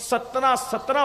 17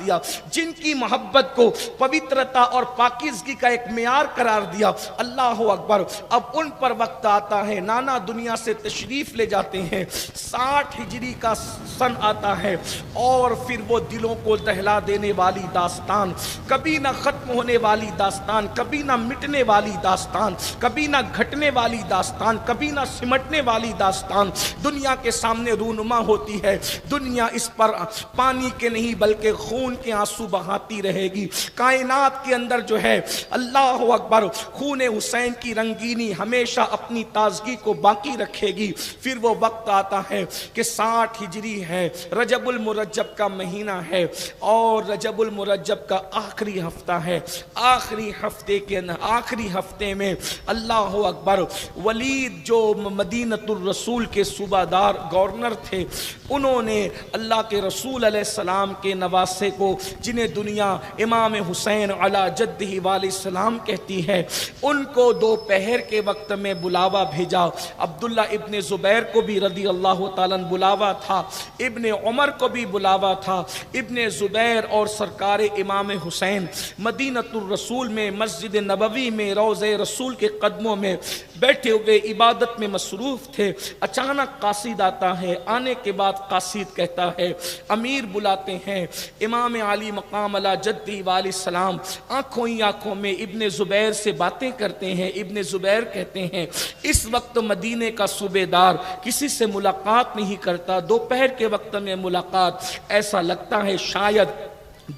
دیا, جن کی محبت کو پوترتا اور پاکیزگی کا ایک معیار قرار دیا. اللہ اکبر. اب ان پر وقت آتا ہے, نانا دنیا سے تشریف لے جاتے ہیں, 60 ہجری کا سن آتا ہے, اور پھر وہ دلوں کو دہلا دینے والی داستان, کبھی نہ ختم ہونے والی داستان, کبھی نہ مٹنے والی داستان, کبھی نہ گھٹنے والی داستان, کبھی نہ سمٹنے والی داستان دنیا کے سامنے رونما ہوتی ہے. دنیا اس پر پانی کے نہیں بلکہ خون کے آنسو بہاتی رہے گی. کائنات کے اندر جو ہے اللہ اکبر خون حسین کی رنگینی ہمیشہ اپنی تازگی کو باقی رکھے گی. پھر وہ وقت آتا ہے کہ 60 ہجری ہے, رجب المرجب کا مہینہ ہے, اور رجب المرجب کا آخری ہفتہ ہے. آخری ہفتے کے آخری ہفتے میں اللہ اکبر ولید جو مدینۃ الرسول کے صوبہ دار گورنر تھے, انہوں نے اللہ کے رسول علیہ السلام کے نواسے کو, جنہیں دنیا امام حسین علی جدہ والہ السلام کہتی ہے, ان کو دوپہر کے وقت میں بلاوا بھیجا. عبداللہ ابن زبیر کو بھی رضی اللہ تعالیٰ بلاوا تھا, ابن عمر کو بھی بلاوا تھا. ابن زبیر اور سرکار امام حسین مدینۃ الرسول میں, مسجد نبوی میں, روضہ رسول کے قدموں میں بیٹھے ہوئے عبادت میں مصروف تھے. اچانک قاصد آتا ہے. آنے کے بعد قاصد کہتا ہے, امیر بلاتے ہیں. امام علی مقام علی جدہ والہ السلام آنکھوں ہی آنکھوں میں ابن زبیر سے باتیں کرتے ہیں. ابن زبیر کہتے ہیں اس وقت مدینے کا صوبیدار کسی سے ملاقات نہیں کرتا, دوپہر کے وقت میں ملاقات, ایسا لگتا ہے شاید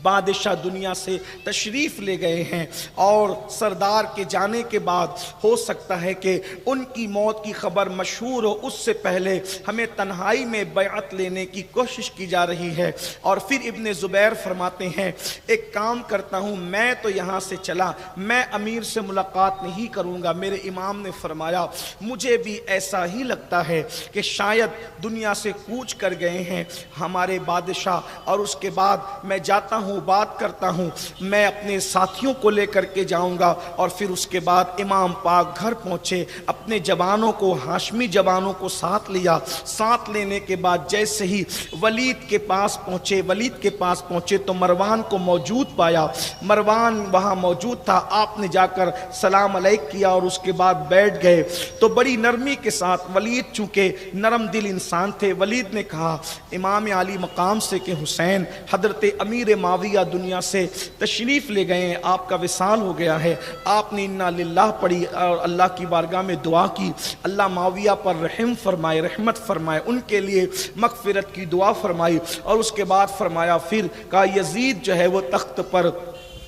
بادشاہ دنیا سے تشریف لے گئے ہیں, اور سردار کے جانے کے بعد ہو سکتا ہے کہ ان کی موت کی خبر مشہور ہو, اس سے پہلے ہمیں تنہائی میں بیعت لینے کی کوشش کی جا رہی ہے. اور پھر ابن زبیر فرماتے ہیں ایک کام کرتا ہوں, میں تو یہاں سے چلا, میں امیر سے ملاقات نہیں کروں گا. میرے امام نے فرمایا مجھے بھی ایسا ہی لگتا ہے کہ شاید دنیا سے کوچ کر گئے ہیں ہمارے بادشاہ, اور اس کے بعد میں جاتا ہوں, بات کرتا ہوں, میں اپنے ساتھیوں کو لے کر کے جاؤں گا. اور پھر اس کے بعد امام پاک گھر پہنچے, اپنے جوانوں کو, ہاشمی جوانوں کو ساتھ لیا. ساتھ لینے کے بعد جیسے ہی ولید کے پاس پہنچے تو مروان کو موجود پایا. مروان وہاں موجود تھا. آپ نے جا کر سلام علیک کیا اور اس کے بعد بیٹھ گئے. تو بڑی نرمی کے ساتھ, ولید چونکہ نرم دل انسان تھے, ولید نے کہا امام علی مقام سے کہ حسین, حضرت امیر معاویہ دنیا سے تشریف لے گئے ہیں, آپ کا وصال ہو گیا ہے. آپ نے انا للہ پڑھی اور اللہ کی بارگاہ میں دعا کی, اللہ معاویہ پر رحم فرمائے, رحمت فرمائے, ان کے لیے مغفرت کی دعا فرمائی. اور اس کے بعد فرمایا پھر کہا یزید جو ہے وہ تخت پر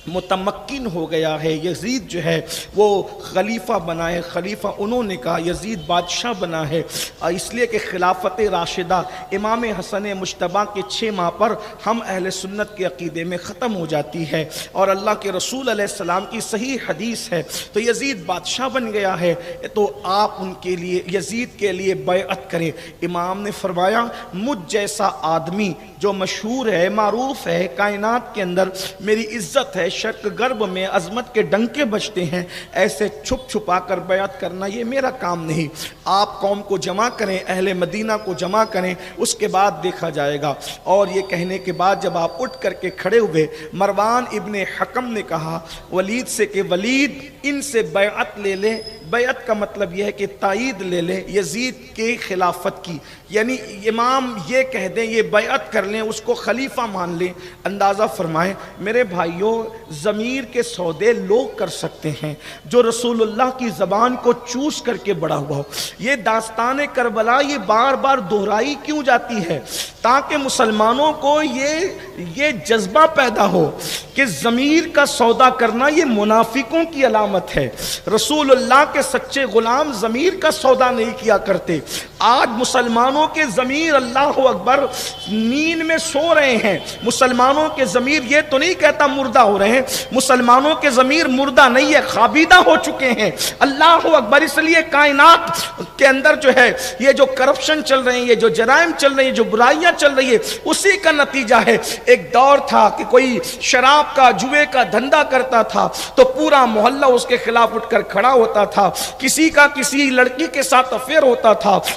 متمکن ہو گیا ہے, یزید جو ہے وہ خلیفہ بنا ہے. خلیفہ انہوں نے کہا یزید بادشاہ بنا ہے, اس لیے کہ خلافت راشدہ امام حسن مجتبیٰ کے 6 ماہ پر ہم اہل سنت کے عقیدے میں ختم ہو جاتی ہے, اور اللہ کے رسول علیہ السلام کی صحیح حدیث ہے. تو یزید بادشاہ بن گیا ہے, تو آپ ان کے لیے, یزید کے لیے بیعت کریں. امام نے فرمایا مجھ جیسا آدمی جو مشہور ہے, معروف ہے, کائنات کے اندر میری عزت ہے, شرق غرب میں عظمت کے ڈنکے بجتے ہیں, ایسے چھپ چھپا کر بیعت کرنا یہ میرا کام نہیں. آپ قوم کو جمع کریں, اہل مدینہ کو جمع کریں, اس کے بعد دیکھا جائے گا. اور یہ کہنے کے بعد جب آپ اٹھ کر کے کھڑے ہوئے, مروان ابن حکم نے کہا ولید سے کہ ولید ان سے بیعت لے لے. بیعت کا مطلب یہ ہے کہ تائید لے لے یزید کے خلافت کی, یعنی امام یہ کہہ دیں, یہ بیعت کر لیں, اس کو خلیفہ مان لیں. اندازہ فرمائیں میرے بھائیوں, ضمیر کے سودے لوگ کر سکتے ہیں, جو رسول اللہ کی زبان کو چوس کر کے بڑا ہوا ہو. یہ داستان کربلا یہ بار بار دہرائی کیوں جاتی ہے؟ تاکہ مسلمانوں کو یہ جذبہ پیدا ہو کہ ضمیر کا سودا کرنا یہ منافقوں کی علامت ہے. رسول اللہ کے سچے غلام ضمیر کا سودا نہیں کیا کرتے. آج مسلمانوں کے ضمیر اللہ اکبر نیند میں سو رہے ہیں. مسلمانوں کے ضمیر یہ تو نہیں کہتا مردہ ہو رہے ہیں, مسلمانوں کے ضمیر مردہ نہیں ہے, خوابیدہ ہو چکے ہیں. اللہ اکبر. اس لیے کائنات کے اندر جو ہے یہ جو کرپشن چل رہے ہیں, یہ جو جرائم چل رہے ہیں, جو برائیاں چل رہی ہے, اسی کا نتیجہ ہے. ایک دور تھا کہ کوئی شراب کا, جوئے کا دھندا کرتا تھا تو پورا محلہ اس کے خلاف اٹھ کر کھڑا ہوتا تھا. کسی کا کسی لڑکی کے ساتھ افیئر ہوتا تھا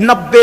90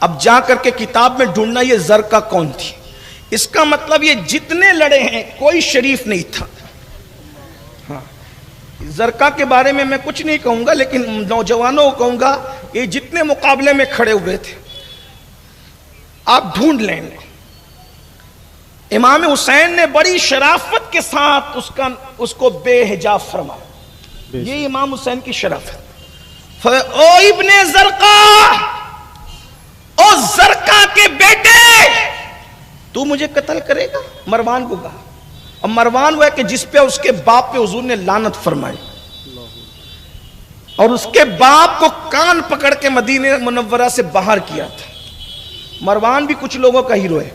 اب جا کر کے کتاب میں ڈھونڈنا یہ زرقہ کون تھی. اس کا مطلب یہ جتنے لڑے ہیں کوئی شریف نہیں تھا. ہاں زرقہ کے بارے میں میں کچھ نہیں کہوں گا، لیکن نوجوانوں کو کہوں گا یہ جتنے مقابلے میں کھڑے ہوئے تھے آپ ڈھونڈ لیں گے. امام حسین نے بڑی شرافت کے ساتھ اس کو بے حجاب فرمایا. یہ امام حسین کی شرافت. او ابن زرقہ، او زرقہ کے بیٹے، تو مجھے قتل کرے گا؟ مروان کو کہا. اب مروان وہ ہے کہ جس پہ اس کے باپ پہ حضور نے لعنت فرمائی، اور اس کے باپ کو کان پکڑ کے مدینہ منورہ سے باہر کیا تھا. مروان بھی کچھ لوگوں کا ہیرو ہے،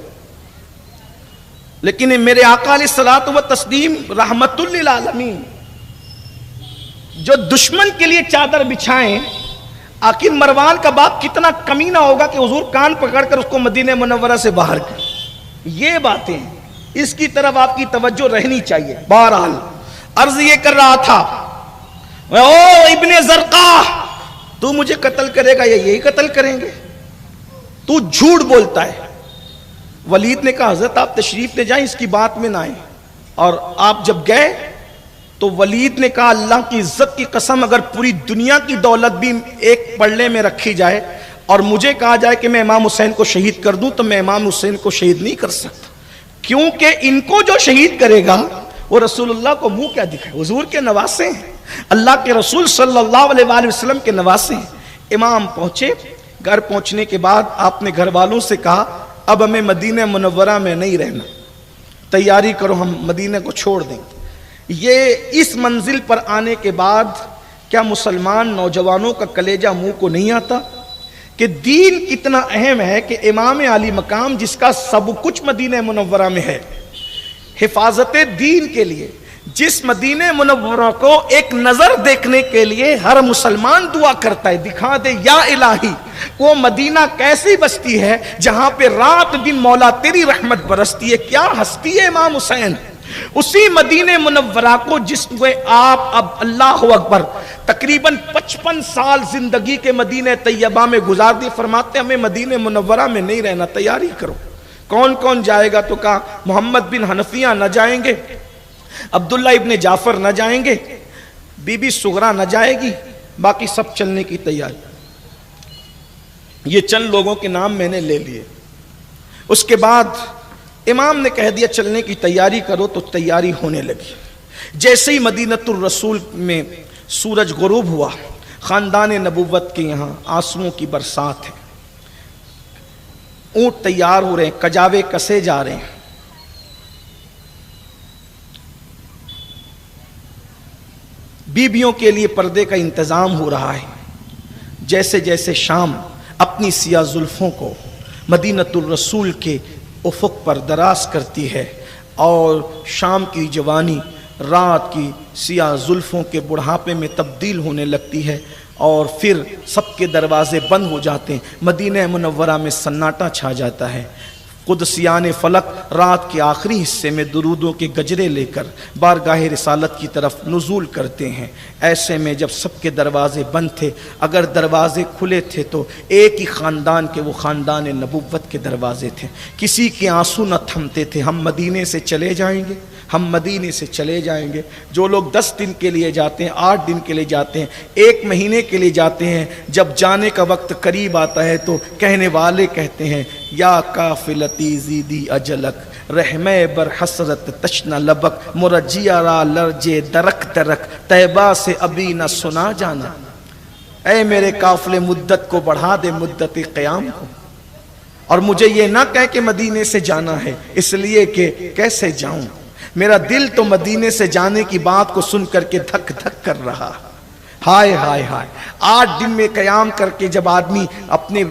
لیکن میرے آقا علیہ الصلوۃ والتسلیم رحمت للعالمین جو دشمن کے لیے چادر بچھائیں، آخر مروان کا باپ کتنا کمینہ ہوگا کہ حضور کان پکڑ کر اس کو مدینہ منورہ سے باہر کر. یہ باتیں اس کی طرف آپ کی توجہ رہنی چاہیے. بہرحال عرض یہ کر رہا تھا، او ابن زرقہ، تو مجھے قتل کرے گا یا یہی قتل کریں گے؟ تو جھوٹ بولتا ہے. ولید نے کہا حضرت آپ تشریف لے جائیں، اس کی بات میں نہ آئیں. اور آپ جب گئے تو ولید نے کہا اللہ کی عزت کی قسم اگر پوری دنیا کی دولت بھی ایک پلڑے میں رکھی جائے اور مجھے کہا جائے کہ میں امام حسین کو شہید کر دوں تو میں امام حسین کو شہید نہیں کر سکتا، کیونکہ ان کو جو شہید کرے گا وہ رسول اللہ کو منہ کیا دکھائے. حضور کے نواسے ہیں، اللہ کے رسول صلی اللہ علیہ وآلہ وسلم کے نواسے ہیں. امام پہنچے. گھر پہنچنے کے بعد آپ نے گھر والوں سے کہا اب ہمیں مدینہ منورہ میں نہیں رہنا، تیاری کرو ہم مدینہ کو چھوڑ دیں. یہ اس منزل پر آنے کے بعد کیا مسلمان نوجوانوں کا کلیجہ منہ کو نہیں آتا کہ دین کتنا اہم ہے کہ امام علی مقام جس کا سب کچھ مدینہ منورہ میں ہے، حفاظت دین کے لیے جس مدینہ منورہ کو ایک نظر دیکھنے کے لیے ہر مسلمان دعا کرتا ہے، دکھا دے یا الہی وہ مدینہ کیسی بستی ہے جہاں پہ رات دن مولا تیری رحمت برستی ہے. کیا ہستی ہے امام حسین. اسی مدینہ منورہ کو جس میں آپ اب اللہ اکبر تقریباً 55 سال زندگی کے مدینہ طیبہ میں گزار دی، فرماتے ہمیں مدینہ منورہ میں نہیں رہنا، تیاری کرو. کون کون جائے گا؟ تو کہا محمد بن حنفیہ نہ جائیں گے، عبداللہ ابن جعفر نہ جائیں گے، بی بی سغرا نہ جائے گی، باقی سب چلنے کی تیاری. یہ چند لوگوں کے نام میں نے لے لیے. اس کے بعد امام نے کہہ دیا چلنے کی تیاری کرو، تو تیاری ہونے لگی. جیسے ہی مدینۃ الرسول میں سورج غروب ہوا، خاندان نبوت کے یہاں آنسوؤں کی برسات ہے. اونٹ تیار ہو رہے ہیں، کجاوے کسے جا رہے ہیں. بیبیوں کے لیے پردے کا انتظام ہو رہا ہے. جیسے جیسے شام اپنی سیاہ زلفوں کو مدینۃ الرسول کے افق پر دراز کرتی ہے اور شام کی جوانی رات کی سیاہ زلفوں کے بڑھاپے میں تبدیل ہونے لگتی ہے اور پھر سب کے دروازے بند ہو جاتے ہیں. مدینہ منورہ میں سناٹا چھا جاتا ہے. قدسیان فلک رات کے آخری حصے میں درودوں کے گجرے لے کر بارگاہ رسالت کی طرف نزول کرتے ہیں. ایسے میں جب سب کے دروازے بند تھے، اگر دروازے کھلے تھے تو ایک ہی خاندان کے، وہ خاندان نبوت کے دروازے تھے. کسی کے آنسو نہ تھمتے تھے، ہم مدینے سے چلے جائیں گے، ہم مدینے سے چلے جائیں گے. جو لوگ 10 دن کے لیے جاتے ہیں، 8 دن کے لیے جاتے ہیں، 1 مہینے کے لیے جاتے ہیں، جب جانے کا وقت قریب آتا ہے تو کہنے والے کہتے ہیں یا قافلتی زیدی اجلک رحمے بر حسرت تشنا لبک مرجیا را لرجے درک درک طیبہ سے ابھی نہ سنا جانا. اے میرے قافلے مدت کو بڑھا دے، مدت قیام کو، اور مجھے یہ نہ کہہ کہ مدینے سے جانا ہے، اس لیے کہ کیسے جاؤں، میرا دل تو مدینے سے جانے کی بات کو سن کر کے دھک دھک کر رہا. ہائے ہائے ہائے. 8 دن میں قیام کر کے جب آدمی اپنے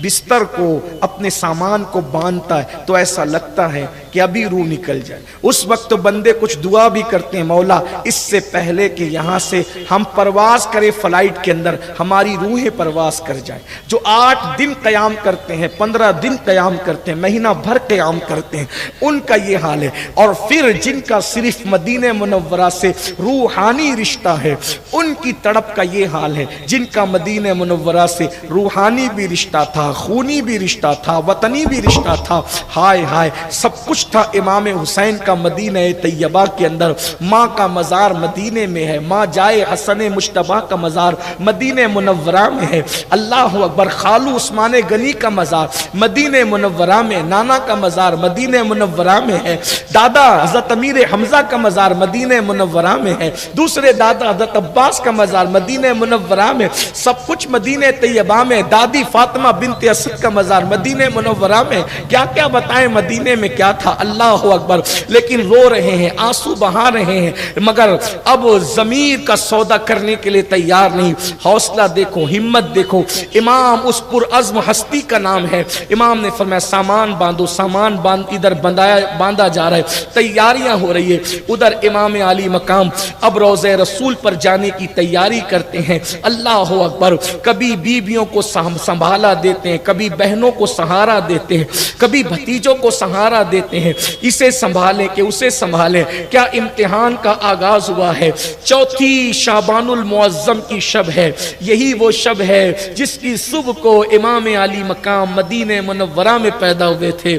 بستر کو، اپنے سامان کو باندھتا ہے تو ایسا لگتا ہے کہ ابھی روح نکل جائے۔ اس وقت تو بندے کچھ دعا بھی کرتے ہیں، مولا اس سے پہلے کہ یہاں سے ہم پرواز کریں فلائٹ کے اندر ہماری روحیں پرواز کر جائیں۔ جو 8 دن قیام کرتے ہیں، 15 دن قیام کرتے ہیں، مہینہ بھر قیام کرتے ہیں، ان کا یہ حال ہے۔ اور پھر جن کا صرف مدینہ منورہ سے روحانی رشتہ ہے، ان کی تڑپ کا یہ حال ہے۔ جن کا مدینہ منورہ سے روحانی بھی رشتہ تھا، خونی بھی رشتہ تھا، وطنی بھی رشتہ تھا، ہائے ہائے سب کچھ تھا۔ امام حسین کا مدینہ طیبہ کے اندر، ماں کا مزار مدینے میں ہے، ماں جائے حسن مجتبیٰ کا مزار مدینہ منورہ میں ہے، اللہ اکبر۔ خالو عثمان غنی کا مزار مدینہ منورہ میں، نانا کا مزار مدینہ منورہ میں ہے، دادا حضرت امیر حمزہ کا مزار مدینہ منورہ میں ہے، دوسرے دادا حضرت عباس کا مزار مدینہ منورہ میں، سب کچھ مدینہ طیبہ میں۔ دادی فاطمہ بنت اسد کا مزار مدینہ منورہ میں، کیا کیا بتائیں مدینے میں کیا تھا، اللہ اکبر۔ لیکن رو رہے ہیں، آنسو بہا رہے ہیں، مگر اب ضمیر کا سودا کرنے کے لیے تیار نہیں۔ حوصلہ دیکھو، ہمت دیکھو، امام اس پرعزم ہستی کا نام ہے۔ امام نے فرمایا سامان باندھو، سامان ادھر باندھا جا رہا ہے، تیاریاں ہو رہی ہے۔ ادھر امام علی مقام اب روضہ رسول پر جانے کی تیاری کرتے ہیں، اللہ اکبر۔ کبھی بیویوں کو سنبھالا دیتے ہیں، کبھی بہنوں کو سہارا دیتے ہیں، کبھی بھتیجوں کو سہارا دیتے ہیں، اسے سنبھالیں کہ اسے سنبھالیں۔ کیا امتحان کا آغاز ہوا ہے۔ 4 شعبان المعظم کی شب ہے، یہی وہ شب ہے جس کی صبح کو امام علی مقام مدینہ منورہ میں پیدا ہوئے تھے۔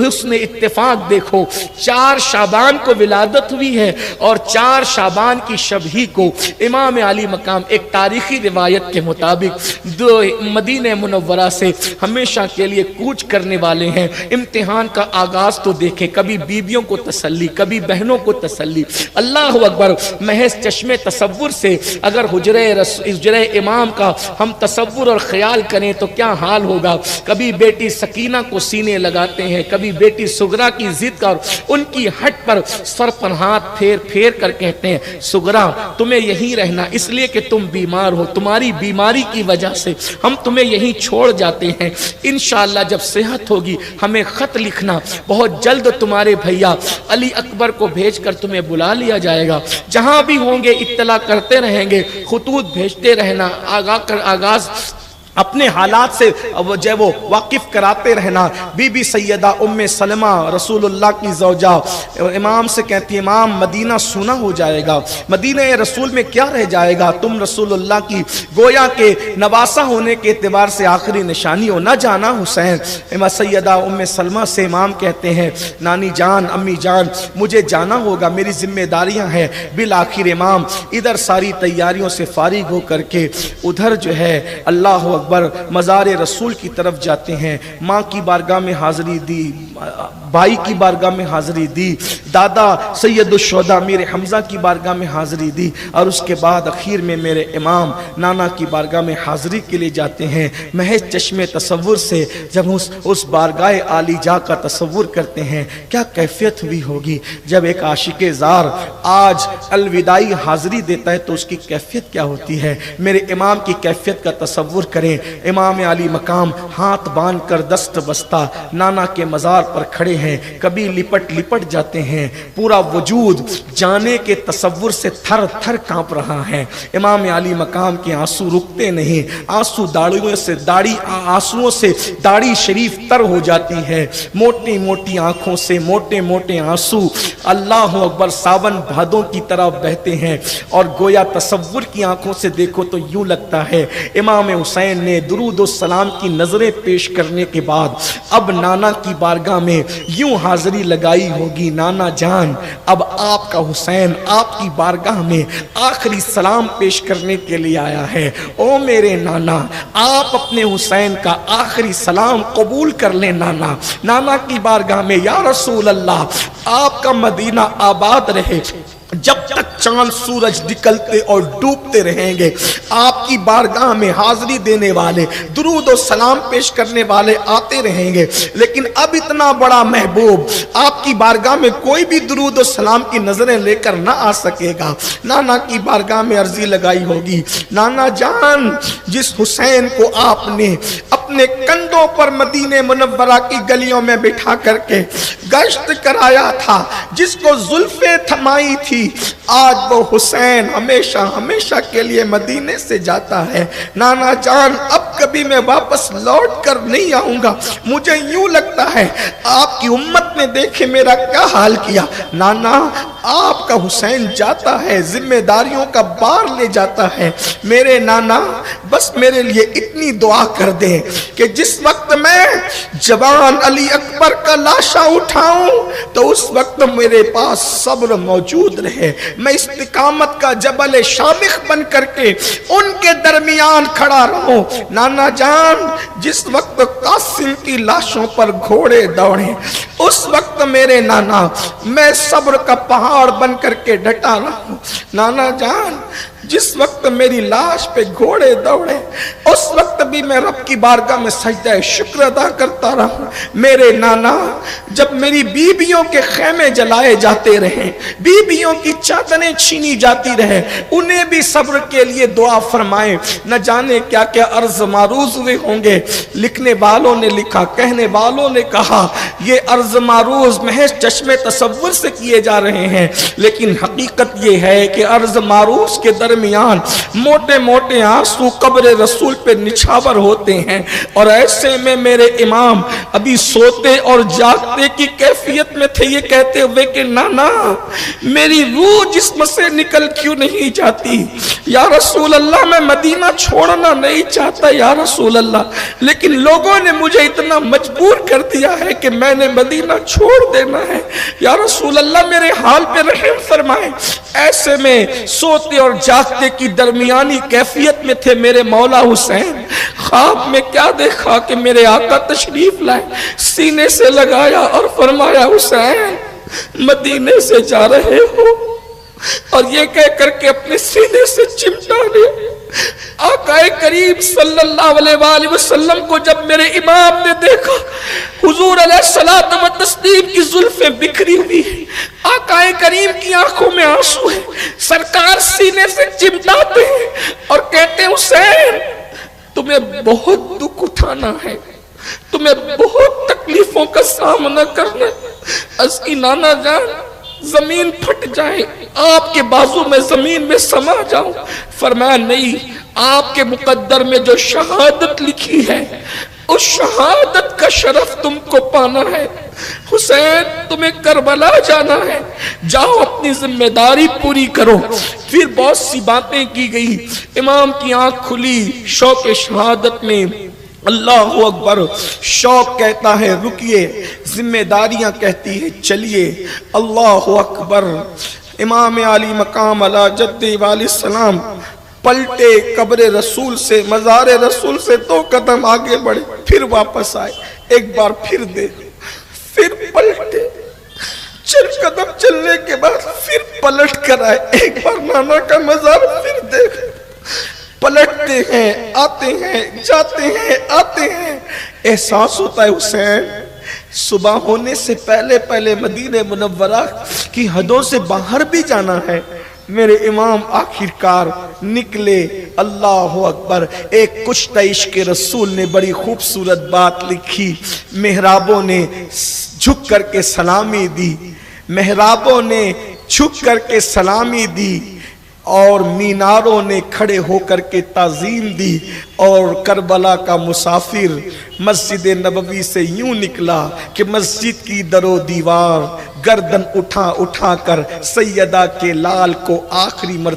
حسن اتفاق دیکھو، 4 شعبان کو ولادت ہوئی ہے اور 4 شعبان کی شب ہی کو امام علی مقام ایک تاریخی روایت کے مطابق مدینہ منورہ سے ہمیشہ کے لیے کوچ کرنے والے ہیں۔ امتحان کا آغاز تو دیکھیں، کبھی بیویوں کو تسلی، کبھی بہنوں کو تسلی، اللہ اکبر۔ محض چشمے تصور سے اگر حجرہ امام کا ہم تصور اور خیال کریں تو کیا حال ہوگا۔ کبھی بیٹی سکینہ کو سینے لگاتے ہیں، کبھی بیٹی سغرا کی ضد کا ان کی ہٹ پر سر پر ہاتھ پھیر پھیر کر کہتے ہیں سغرا تمہیں یہیں رہنا، اس لیے کہ تم بیمار ہو، تمہاری بیماری کی وجہ سے ہم تمہیں یہیں چھوڑ جاتے ہیں، انشاءاللہ جب صحت ہوگی ہمیں خط لکھنا، بہت جلد تمہارے بھیا علی اکبر کو بھیج کر تمہیں بلا لیا جائے گا، جہاں بھی ہوں گے اطلاع کرتے رہیں گے، خطوط بھیجتے رہنا، آغاز اپنے حالات سے جو وہ واقف کراتے رہنا۔ بی بی سیدہ ام سلمہ رسول اللہ کی زوجہ امام سے کہتی ہے امام مدینہ سونا ہو جائے گا، مدینہ رسول میں کیا رہ جائے گا، تم رسول اللہ کی گویا کے نواسہ ہونے کے اعتبار سے آخری نشانی ہو، نہ جانا حسین۔ امام سیدہ ام سلمہ سے امام کہتے ہیں نانی جان، امی جان مجھے جانا ہوگا، میری ذمہ داریاں ہیں۔ بالآخر امام ادھر ساری تیاریوں سے فارغ ہو کر کے ادھر جو ہے اللہ اکبر مزار رسول کی طرف جاتے ہیں، ماں کی بارگاہ میں حاضری دی، بھائی کی بارگاہ میں حاضری دی، دادا سید الشہداء امیر حمزہ کی بارگاہ میں حاضری دی، اور اس کے بعد اخیر میں میرے امام نانا کی بارگاہ میں حاضری کے لیے جاتے ہیں۔ محض چشمے تصور سے جب اس بارگاہ عالی جا کا تصور کرتے ہیں کیا کیفیت ہوئی ہوگی جب ایک عاشق زار آج الوداعی حاضری دیتا ہے تو اس کی کیفیت کیا ہوتی ہے۔ میرے امام کی کیفیت کا تصور کریں، امام علی مقام ہاتھ باندھ کر دست بستہ نانا کے مزار پر کھڑے ہیں، کبھی لپٹ جاتے ہیں، پورا وجود جانے کے تصور سے تھر تھر کانپ رہا ہے۔ امام علی مقام کے آنسو رکتے نہیں، آنسوں سے داڑھی شریف تر ہو جاتی ہے، موٹی موٹی آنکھوں سے موٹے موٹے آنسو اللہ اکبر ساون بھادوں کی طرح بہتے ہیں، اور گویا تصور کی آنکھوں سے دیکھو تو یوں لگتا ہے امام حسین نے درود و سلام کی نظریں پیش کرنے کے بعد اب نانا کی بارگاہ میں یوں حاضری لگائی ہوگی، نانا جان اب آپ کا حسین آپ کی بارگاہ میں آخری سلام پیش کرنے کے لیے آیا ہے، او میرے نانا آپ اپنے حسین کا آخری سلام قبول کر لیں۔ نانا کی بارگاہ میں یا رسول اللہ آپ کا مدینہ آباد رہے، جب تک چاند سورج نکلتے اور ڈوبتے رہیں گے آپ کی بارگاہ میں حاضری دینے والے درود و سلام پیش کرنے والے آتے رہیں گے، لیکن اب اتنا بڑا محبوب آپ کی بارگاہ میں کوئی بھی درود و سلام کی نظریں لے کر نہ آ سکے گا۔ نانا کی بارگاہ میں عرضی لگائی ہوگی، نانا جان جس حسین کو آپ نے اپنے اپنے کندھوں پر مدینہ منورہ کی گلیوں میں بٹھا کر کے گشت کرایا تھا، جس کو زلفیں تھمائی تھی، آج وہ حسین ہمیشہ ہمیشہ کے لیے مدینے سے جاتا ہے۔ نانا جان اب کبھی میں واپس لوٹ کر نہیں آؤں گا، مجھے یوں لگتا ہے آپ کی امت نے دیکھے میرا کیا حال کیا۔ نانا آپ کا حسین جاتا ہے، ذمہ داریوں کا بار لے جاتا ہے، میرے نانا بس میرے لیے اتنی دعا کر دیں کہ جس وقت میں جوان علی اکبر کا لاشا اٹھاؤں تو اس وقت میرے پاس صبر موجود رہے، میں استقامت کا جبل شامخ بن کر کے ان کے درمیان کھڑا رہوں۔ نانا جان جس وقت قاسم کی لاشوں پر گھوڑے دوڑیں اس وقت میرے نانا میں صبر کا پہاڑ بن کر کے ڈٹا رہوں۔ نانا جان جس وقت میری لاش پہ گھوڑے دوڑے اس وقت بھی میں رب کی بارگاہ میں سجدہ شکر ادا کرتا رہا۔ میرے نانا جب میری بیویوں کے خیمے جلائے جاتے رہے، بیویوں کی چادریں چھینی جاتی رہے، انہیں بھی صبر کے لیے دعا فرمائے، نہ جانے کیا کیا عرض معروض ہوئے ہوں گے۔ لکھنے والوں نے لکھا، کہنے والوں نے کہا یہ عرض معروض محض چشم تصور سے کیے جا رہے ہیں، لیکن حقیقت یہ ہے کہ عرض معروض کے درمیان موٹے موٹے آنسو قبر رسول پہ نچھاور ہوتے ہیں، اور ایسے میں میرے امام ابھی سوتے اور جاگتے کی کیفیت میں تھے، یہ کہتے ہوئے کہ نانا میری روح جسم سے نکل کیوں نہیں جاتی؟ یا رسول اللہ میں مدینہ چھوڑنا نہیں چاہتا یا رسول اللہ، لیکن لوگوں نے مجھے اتنا مجبور کر دیا ہے کہ میں نے مدینہ چھوڑ دینا ہے، یا رسول اللہ میرے حال پہ رحم فرمائے۔ ایسے میں سوتے اور جاگتے کی درمیانی کیفیت میں تھے میرے مولا حسین۔ خواب میں کیا دیکھا کہ میرے آقا تشریف لائے، سینے سے لگایا اور فرمایا حسین مدینے سے جا رہے ہو، اور یہ کہہ کر کے اپنے سینے سے چمٹا لیا۔ آقا کریم صلی اللہ علیہ وآلہ وسلم کو جب میرے امام نے دیکھا، حضور علیہ الصلوۃ والتسلیم کی زلفیں بکھری ہوئی ہیں، آقا کریم کی آنکھوں میں آنسو ہے، سرکار سینے سے چمٹاتے ہیں اور کہتے ہیں حسین تمہیں بہت دکھ اٹھانا ہے، تمہیں بہت تکلیفوں کا سامنا کرنا ہے۔ اس کی نانا جان زمین پھٹ جائے، آپ کے بازو میں زمین میں سما جاؤں۔ فرمایا نہیں، آپ کے مقدر میں جو شہادت لکھی ہے اس شہادت کا شرف تم کو پانا ہے۔ حسین تمہیں کربلا جانا ہے، جاؤ اپنی ذمہ داری پوری کرو۔ پھر بہت سی باتیں کی گئی، امام کی آنکھ کھلی شوق شہادت میں، اللہ اکبر، شوق کہتا ہے رکیے، ذمہ داریاں کہتی ہے چلیے، اللہ اکبر۔ امام علی مقام علی جد والی السلام پلٹے قبر رسول سے، مزار رسول سے 2 قدم آگے بڑھے، پھر واپس آئے، ایک بار پھر دیکھے، پھر پلٹے، 4 قدم چلنے کے بعد پھر پلٹ کر آئے، ایک بار نانا کا مزار پھر دیکھے، پلٹتے ہیں، آتے ہیں، جاتے ہیں، آتے ہیں۔ احساس ہوتا ہے حسین صبح ہونے سے پہلے پہلے مدینہ منورہ کی حدوں سے باہر بھی جانا ہے۔ میرے امام آخرکار نکلے، اللہ اکبر۔ ایک کشتہ عشق رسول نے بڑی خوبصورت بات لکھی، محرابوں نے جھک کر کے سلامی دی، محرابوں نے جھک کر کے سلامی دی، اور میناروں نے کھڑے ہو کر کے تعظیم دی، اور کربلا کا مسافر مسجد نبوی سے یوں نکلا کہ مسجد کی در و دیوار گردن اٹھا اٹھا کر سیدہ کے لال کو آخری مرتبہ